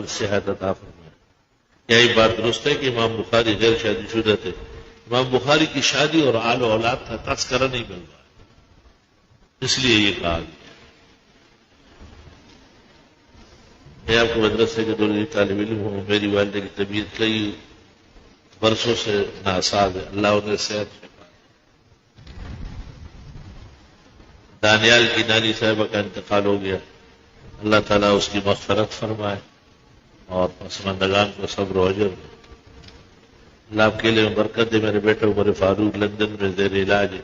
عقل صحت عطا فرمائے۔ یہی بات درست ہے کہ امام بخاری غیر شادی شدہ تھے، امام بخاری کی شادی اور آل و اولاد کا تذکرہ نہیں مل رہا، اس لیے یہ کہا گیا۔ میں آپ کو مدرسے کے دور طالب علم ہوں، میری والدہ کی طبیعت کئی برسوں سے ناساز ہے، اللہ انہیں صحت شفا۔ دانیال کی نانی صاحبہ کا انتقال ہو گیا، اللہ تعالیٰ اس کی مغفرت فرمائے اور پسماندگان کو صبر و اجر دے۔ اللہ آپ کے لیے برکت دے۔ میرے بیٹے عمر فاروق لندن میں زیر علاج ہے،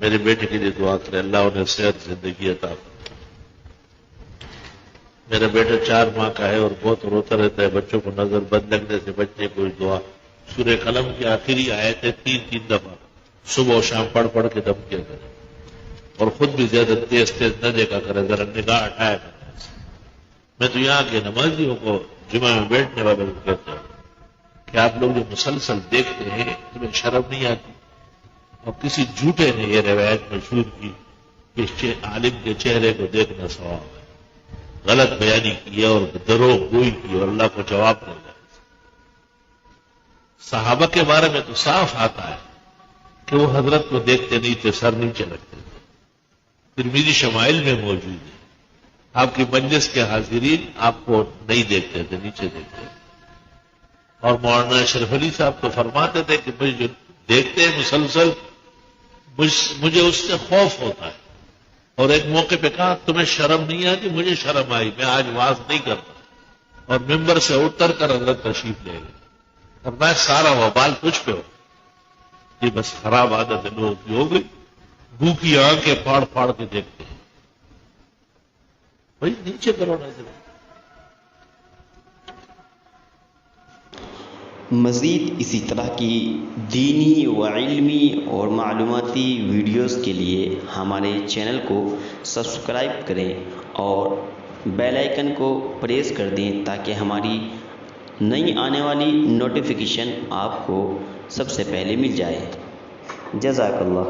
میرے بیٹے کے لیے دعا کرے، اللہ انہیں صحت زندگی عطا فرمائے۔ میرا بیٹا 4 ماہ کا ہے اور بہت روتا رہتا ہے، بچوں کو نظر بد لگنے سے بچنے کو دعا۔ سورہ قلم کی آخری آیتیں 3 دفعہ صبح و شام پڑھ کے دم کیا کرے، اور خود بھی زیادہ تیز نہ دیکھا کرے، ذرا نگاہ ہٹایا کرے۔ میں تو یہاں کے نمازیوں کو جمعہ میں بیٹھنے والوں کو کہتا ہوں کہ آپ لوگ جو مسلسل دیکھتے ہیں تمہیں شرم نہیں آتی؟ اور کسی جھوٹے نے یہ روایت مشہور کی کہ عالم کے چہرے کو دیکھنا ثواب ہے، غلط بیانی کی اور دروغ گوئی کی اور اللہ کو جواب نہیں دیا۔ صحابہ کے بارے میں تو صاف آتا ہے کہ وہ حضرت کو دیکھتے نہیں تھے، سر نیچے رکھتے تھے۔ ترمذی شمائل میں موجود ہے، آپ کی مجلس کے حاضرین آپ کو نہیں دیکھتے تھے، نیچے دیکھتے تھے۔ اور مولانا اشرف علی صاحب تو فرماتے تھے کہ مجھے جو دیکھتے ہیں مسلسل مجھے اس سے خوف ہوتا ہے۔ اور ایک موقع پہ کہا تمہیں شرم نہیں آتی؟ مجھے شرم آئی، میں آج واز نہیں کرتا۔ اور ممبر سے اتر کر حضرت تشریف لے گئے، اور میں سارا وبال تجھ پہ ہو۔ یہ بس خراب عادت ہے لوگوں کی ہو گئی، بو کی آنکھیں پھاڑ پھاڑ کے دیکھتے ہیں۔ بھائی نیچے کرو نظر۔ مزید اسی طرح کی دینی و علمی اور معلوماتی ویڈیوز کے لیے ہمارے چینل کو سبسکرائب کریں اور بیل آئیکن کو پریس کر دیں تاکہ ہماری نئی آنے والی نوٹیفیکیشن آپ کو سب سے پہلے مل جائے۔ جزاک اللہ۔